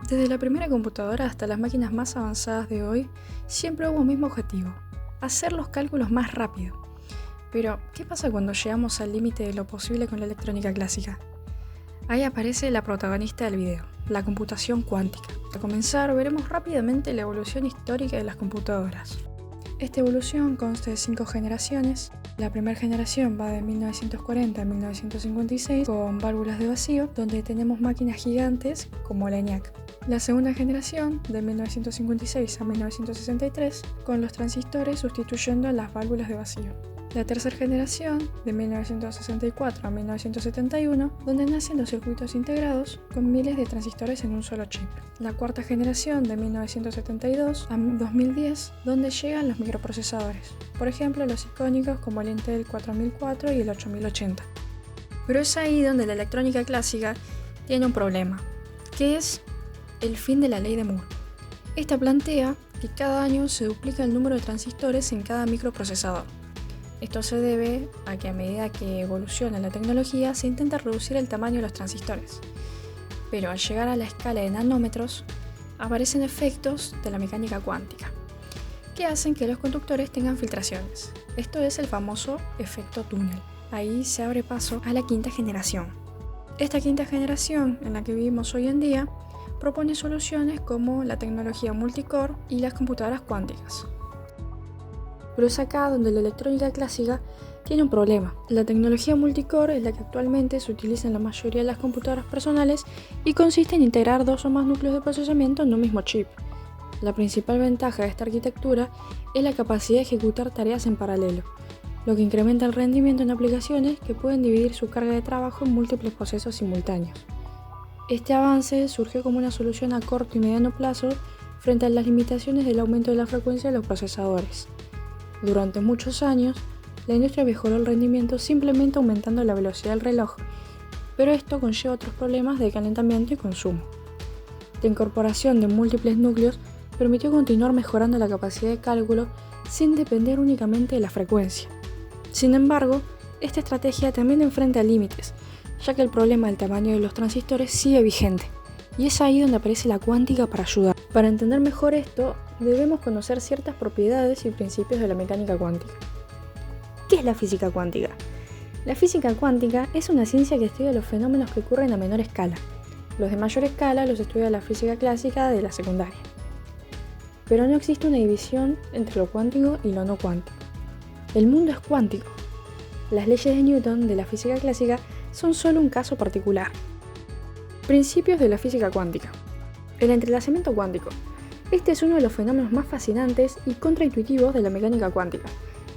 Desde la primera computadora hasta las máquinas más avanzadas de hoy, siempre hubo un mismo objetivo: hacer los cálculos más rápido. Pero, ¿qué pasa cuando llegamos al límite de lo posible con la electrónica clásica? Ahí aparece la protagonista del video, la computación cuántica. Para comenzar, veremos rápidamente la evolución histórica de las computadoras. Esta evolución consta de 5 generaciones. La primera generación va de 1940 a 1956 con válvulas de vacío, donde tenemos máquinas gigantes como la ENIAC. La segunda generación, de 1956 a 1963, con los transistores sustituyendo las válvulas de vacío. La tercera generación, de 1964 a 1971, donde nacen los circuitos integrados con miles de transistores en un solo chip. La cuarta generación, de 1972 a 2010, donde llegan los microprocesadores, por ejemplo los icónicos como el Intel 4004 y el 8080. Pero es ahí donde la electrónica clásica tiene un problema, que es el fin de la ley de Moore. Esta plantea que cada año se duplica el número de transistores en cada microprocesador. Esto se debe a que a medida que evoluciona la tecnología se intenta reducir el tamaño de los transistores. Pero al llegar a la escala de nanómetros, aparecen efectos de la mecánica cuántica, que hacen que los conductores tengan filtraciones. Esto es el famoso efecto túnel. Ahí se abre paso a la quinta generación. Esta quinta generación, en la que vivimos hoy en día, propone soluciones como la tecnología multicore y las computadoras cuánticas. Pero es acá donde la electrónica clásica tiene un problema. La tecnología multicore es la que actualmente se utiliza en la mayoría de las computadoras personales y consiste en integrar 2 o más núcleos de procesamiento en un mismo chip. La principal ventaja de esta arquitectura es la capacidad de ejecutar tareas en paralelo, lo que incrementa el rendimiento en aplicaciones que pueden dividir su carga de trabajo en múltiples procesos simultáneos. Este avance surgió como una solución a corto y mediano plazo frente a las limitaciones del aumento de la frecuencia de los procesadores. Durante muchos años, la industria mejoró el rendimiento simplemente aumentando la velocidad del reloj, pero esto conlleva otros problemas de calentamiento y consumo. La incorporación de múltiples núcleos permitió continuar mejorando la capacidad de cálculo sin depender únicamente de la frecuencia. Sin embargo, esta estrategia también enfrenta límites, ya que el problema del tamaño de los transistores sigue vigente, y es ahí donde aparece la cuántica para ayudar. Para entender mejor esto, debemos conocer ciertas propiedades y principios de la mecánica cuántica. ¿Qué es la física cuántica? La física cuántica es una ciencia que estudia los fenómenos que ocurren a menor escala. Los de mayor escala los estudia la física clásica de la secundaria. Pero no existe una división entre lo cuántico y lo no cuántico. El mundo es cuántico. Las leyes de Newton de la física clásica son solo un caso particular. Principios de la física cuántica. El entrelazamiento cuántico. Este es uno de los fenómenos más fascinantes y contraintuitivos de la mecánica cuántica.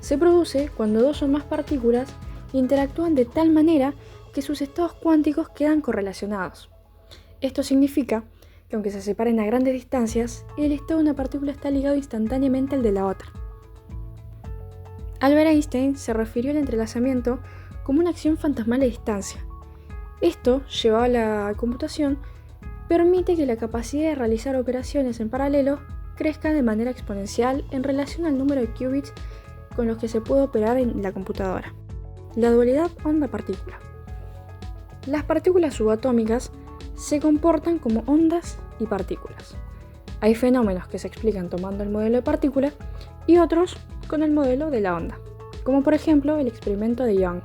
Se produce cuando 2 o más partículas interactúan de tal manera que sus estados cuánticos quedan correlacionados. Esto significa que aunque se separen a grandes distancias, el estado de una partícula está ligado instantáneamente al de la otra. Albert Einstein se refirió al entrelazamiento como una acción fantasmal de distancia. Esto, llevado a la computación, permite que la capacidad de realizar operaciones en paralelo crezca de manera exponencial en relación al número de qubits con los que se puede operar en la computadora. La dualidad onda-partícula. Las partículas subatómicas se comportan como ondas y partículas. Hay fenómenos que se explican tomando el modelo de partícula y otros con el modelo de la onda, como por ejemplo el experimento de Young.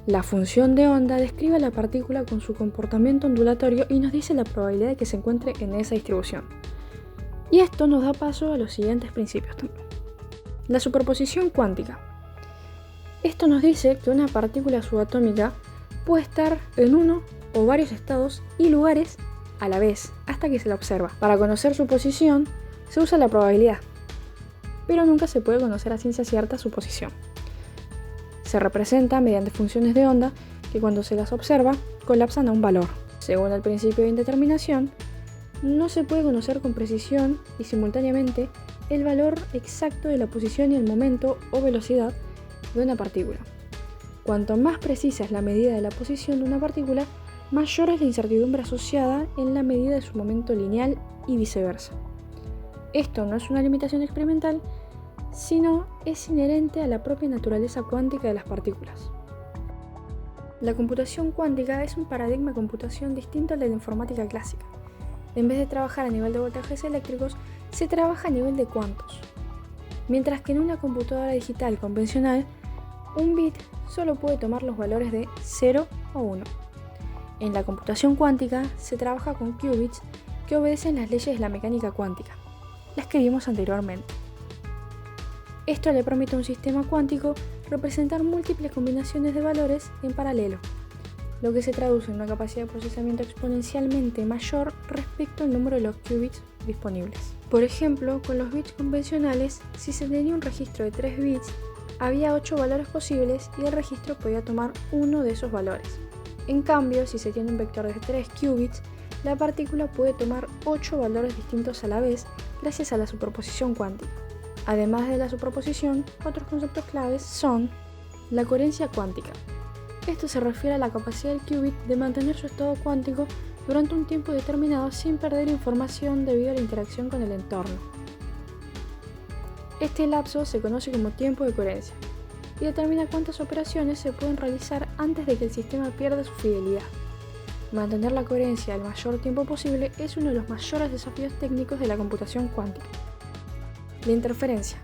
La función de onda describe a la partícula con su comportamiento ondulatorio y nos dice la probabilidad de que se encuentre en esa distribución. Y esto nos da paso a los siguientes principios también. La superposición cuántica. Esto nos dice que una partícula subatómica puede estar en uno o varios estados y lugares a la vez, hasta que se la observa. Para conocer su posición, se usa la probabilidad, pero nunca se puede conocer a ciencia cierta su posición. Se representa mediante funciones de onda que cuando se las observa colapsan a un valor. Según el principio de indeterminación, no se puede conocer con precisión y simultáneamente el valor exacto de la posición y el momento o velocidad de una partícula. Cuanto más precisa es la medida de la posición de una partícula, mayor es la incertidumbre asociada en la medida de su momento lineal y viceversa. Esto no es una limitación experimental, sino es inherente a la propia naturaleza cuántica de las partículas. La computación cuántica es un paradigma de computación distinto al de la informática clásica. En vez de trabajar a nivel de voltajes eléctricos, se trabaja a nivel de cuantos. Mientras que en una computadora digital convencional, un bit solo puede tomar los valores de 0 o 1. En la computación cuántica se trabaja con qubits que obedecen las leyes de la mecánica cuántica, las que vimos anteriormente. Esto le permite a un sistema cuántico representar múltiples combinaciones de valores en paralelo, lo que se traduce en una capacidad de procesamiento exponencialmente mayor respecto al número de los qubits disponibles. Por ejemplo, con los bits convencionales, si se tenía un registro de 3 bits, había 8 valores posibles y el registro podía tomar uno de esos valores. En cambio, si se tiene un vector de 3 qubits, la partícula puede tomar 8 valores distintos a la vez gracias a la superposición cuántica. Además de la superposición, otros conceptos claves son la coherencia cuántica. Esto se refiere a la capacidad del qubit de mantener su estado cuántico durante un tiempo determinado sin perder información debido a la interacción con el entorno. Este lapso se conoce como tiempo de coherencia y determina cuántas operaciones se pueden realizar antes de que el sistema pierda su fidelidad. Mantener la coherencia el mayor tiempo posible es uno de los mayores desafíos técnicos de la computación cuántica. La interferencia.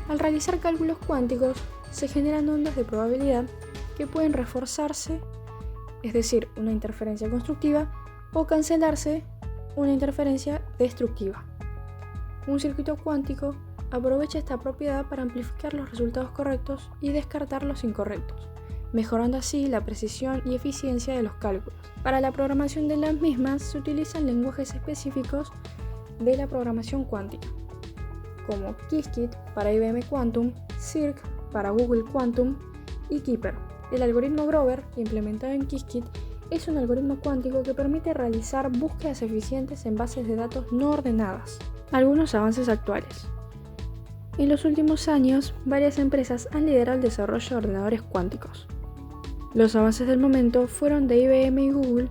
Al realizar cálculos cuánticos, se generan ondas de probabilidad que pueden reforzarse, es decir, una interferencia constructiva, o cancelarse, una interferencia destructiva. Un circuito cuántico aprovecha esta propiedad para amplificar los resultados correctos y descartar los incorrectos, mejorando así la precisión y eficiencia de los cálculos. Para la programación de las mismas se utilizan lenguajes específicos de la programación cuántica, como Qiskit para IBM Quantum, Cirq para Google Quantum y Keeper. El algoritmo Grover, implementado en Qiskit, es un algoritmo cuántico que permite realizar búsquedas eficientes en bases de datos no ordenadas. Algunos avances actuales. En los últimos años, varias empresas han liderado el desarrollo de ordenadores cuánticos. Los avances del momento fueron de IBM y Google,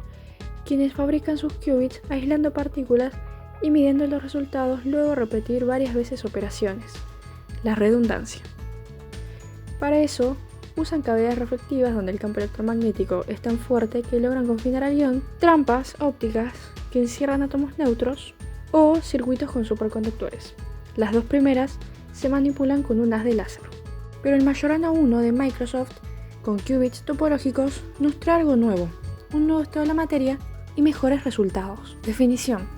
quienes fabrican sus qubits aislando partículas y midiendo los resultados luego de repetir varias veces operaciones, la redundancia. Para eso, usan cavidades reflectivas donde el campo electromagnético es tan fuerte que logran confinar al ion, trampas ópticas que encierran átomos neutros o circuitos con superconductores. Las dos primeras se manipulan con un haz de láser. Pero el Majorana 1 de Microsoft, con qubits topológicos, nos trae algo nuevo, un nuevo estado de la materia y mejores resultados. Definición.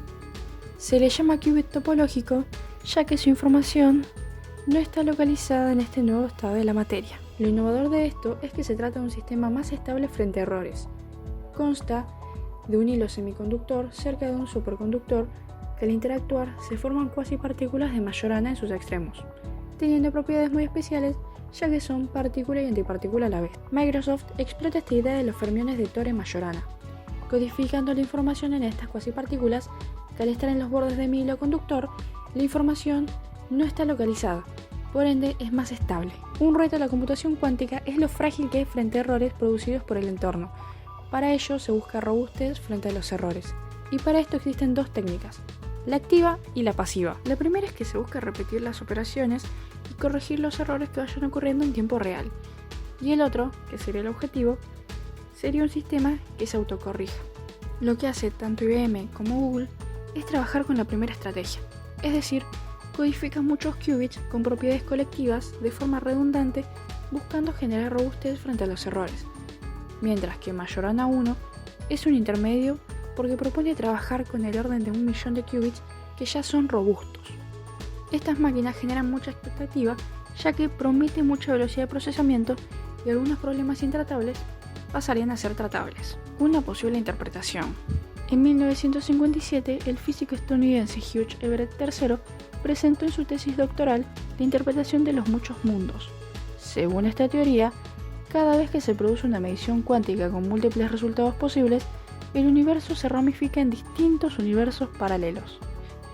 Se le llama qubit topológico ya que su información no está localizada en este nuevo estado de la materia. Lo innovador de esto es que se trata de un sistema más estable frente a errores. Consta de un hilo semiconductor cerca de un superconductor que al interactuar se forman cuasipartículas de Majorana en sus extremos, teniendo propiedades muy especiales ya que son partícula y antipartícula a la vez. Microsoft explota esta idea de los fermiones de Tor en Majorana, codificando la información en estas cuasipartículas que al estar en los bordes de mi hilo conductor, la información no está localizada, por ende es más estable. Un reto de la computación cuántica es lo frágil que es frente a errores producidos por el entorno. Para ello se busca robustez frente a los errores, y para esto existen dos técnicas, la activa y la pasiva. La primera es que se busca repetir las operaciones y corregir los errores que vayan ocurriendo en tiempo real, y el otro, que sería el objetivo, sería un sistema que se autocorrija. Lo que hace tanto IBM como Google es trabajar con la primera estrategia, es decir, codifican muchos qubits con propiedades colectivas de forma redundante buscando generar robustez frente a los errores, mientras que Majorana 1 es un intermedio porque propone trabajar con el orden de 1.000.000 de qubits que ya son robustos. Estas máquinas generan mucha expectativa ya que promete mucha velocidad de procesamiento y algunos problemas intratables pasarían a ser tratables. Una posible interpretación. En 1957, el físico estadounidense Hugh Everett III presentó en su tesis doctoral la interpretación de los muchos mundos. Según esta teoría, cada vez que se produce una medición cuántica con múltiples resultados posibles, el universo se ramifica en distintos universos paralelos,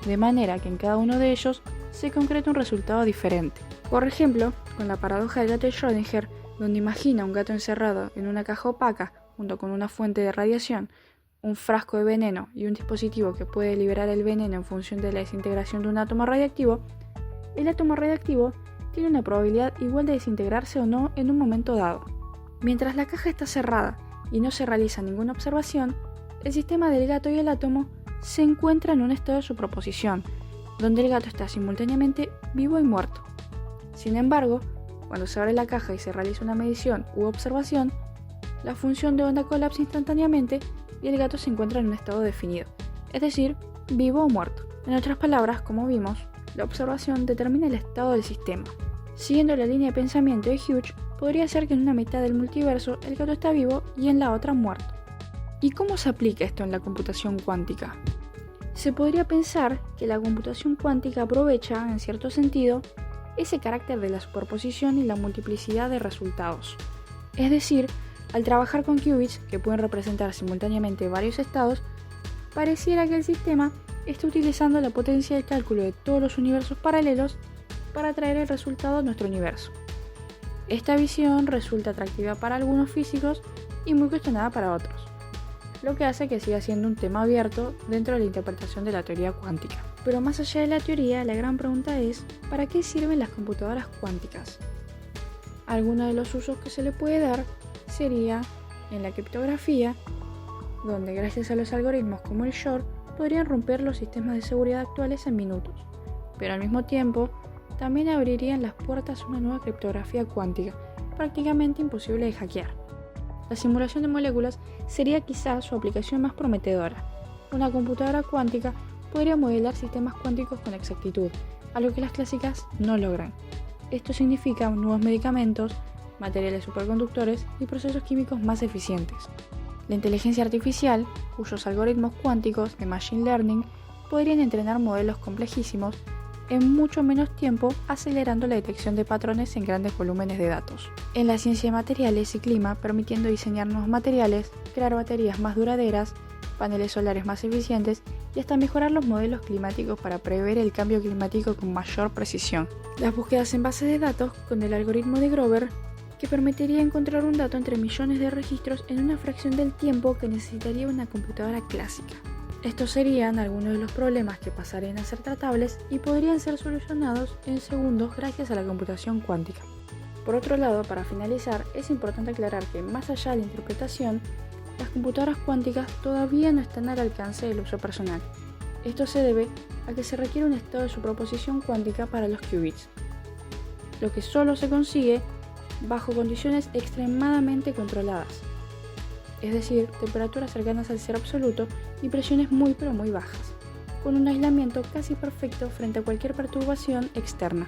de manera que en cada uno de ellos se concreta un resultado diferente. Por ejemplo, con la paradoja del gato de Schrödinger, donde imagina un gato encerrado en una caja opaca junto con una fuente de radiación, un frasco de veneno y un dispositivo que puede liberar el veneno en función de la desintegración de un átomo radiactivo, el átomo radiactivo tiene una probabilidad igual de desintegrarse o no en un momento dado. Mientras la caja está cerrada y no se realiza ninguna observación, el sistema del gato y el átomo se encuentra en un estado de superposición, donde el gato está simultáneamente vivo y muerto. Sin embargo, cuando se abre la caja y se realiza una medición u observación, la función de onda colapsa instantáneamente y el gato se encuentra en un estado definido, es decir, vivo o muerto. En otras palabras, como vimos, la observación determina el estado del sistema. Siguiendo la línea de pensamiento de Hughes, podría ser que en una mitad del multiverso el gato está vivo y en la otra muerto. ¿Y cómo se aplica esto en la computación cuántica? Se podría pensar que la computación cuántica aprovecha, en cierto sentido, ese carácter de la superposición y la multiplicidad de resultados. Es decir, al trabajar con qubits que pueden representar simultáneamente varios estados, pareciera que el sistema está utilizando la potencia de cálculo de todos los universos paralelos para traer el resultado a nuestro universo. Esta visión resulta atractiva para algunos físicos y muy cuestionada para otros, lo que hace que siga siendo un tema abierto dentro de la interpretación de la teoría cuántica. Pero más allá de la teoría, la gran pregunta es, ¿para qué sirven las computadoras cuánticas? Alguno de los usos que se le puede dar sería en la criptografía, donde gracias a los algoritmos como el Shor podrían romper los sistemas de seguridad actuales en minutos, pero al mismo tiempo también abrirían las puertas a una nueva criptografía cuántica, prácticamente imposible de hackear. La simulación de moléculas sería quizás su aplicación más prometedora. Una computadora cuántica podría modelar sistemas cuánticos con exactitud, algo que las clásicas no logran. Esto significa nuevos medicamentos, materiales superconductores y procesos químicos más eficientes. La inteligencia artificial, cuyos algoritmos cuánticos de Machine Learning podrían entrenar modelos complejísimos en mucho menos tiempo, acelerando la detección de patrones en grandes volúmenes de datos. En la ciencia de materiales y clima, permitiendo diseñar nuevos materiales, crear baterías más duraderas, paneles solares más eficientes y hasta mejorar los modelos climáticos para prever el cambio climático con mayor precisión. Las búsquedas en bases de datos con el algoritmo de Grover, que permitiría encontrar un dato entre millones de registros en una fracción del tiempo que necesitaría una computadora clásica. Estos serían algunos de los problemas que pasarían a ser tratables y podrían ser solucionados en segundos gracias a la computación cuántica. Por otro lado, para finalizar, es importante aclarar que más allá de la interpretación, las computadoras cuánticas todavía no están al alcance del uso personal. Esto se debe a que se requiere un estado de superposición cuántica para los qubits, lo que solo se consigue bajo condiciones extremadamente controladas, es decir, temperaturas cercanas al cero absoluto y presiones muy pero muy bajas, con un aislamiento casi perfecto frente a cualquier perturbación externa.